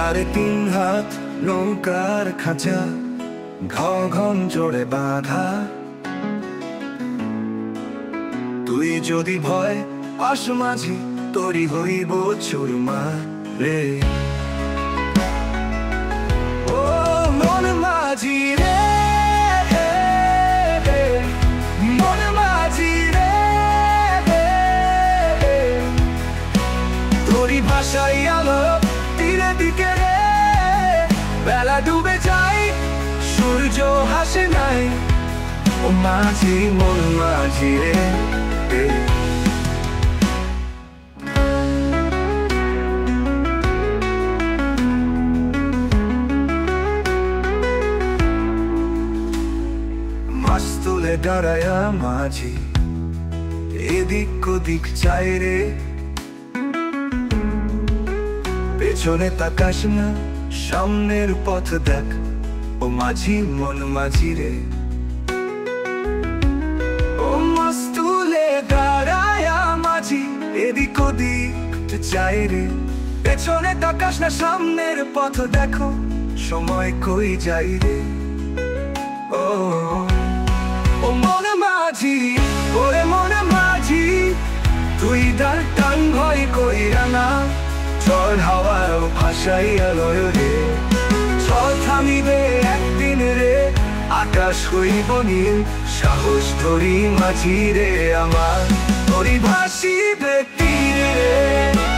সাড়ে তিন হাত নৌকার খাঁচা, ঘন জোড়ে বাঁধা। তুই যদি ভয় পাস মাঝি, তরি হইব চুরমা রে। ও মন মাঝি রে, মন মাঝি রে, তোরি ভাষাই আলো তীরে দিকে রে। বেলা ডুবে যায়, সূর্য হাসে নাই। ও মাঝি, মন মাঝি রে। মাছ তুলে দাঁড়ায়া মাঝি, এদিক ওদিক চাই রে। পেছনে তাকাস না, সামনের পথ দেখ। ও মাঝি, মন মাঝি রে। ও মাছ তুলে দাঁড়ায়া মাঝি, এদিক ওদিক চাই রে। পেছনে তাকাস না, সামনের পথ দেখো। সময় কই যাই রে। ও ও মন মাঝি, ওরে মন মাঝি, তুই দার টান ভয় কইরা না। ঝড় হাওয়াও ভাসাইয়া লয় রে। ঝড় থামিবে একদিন রে, আকাশ হইব নীল। সাহস ধরি মাঝি রে আমার, তোরি ভাসিবে তীরে রে।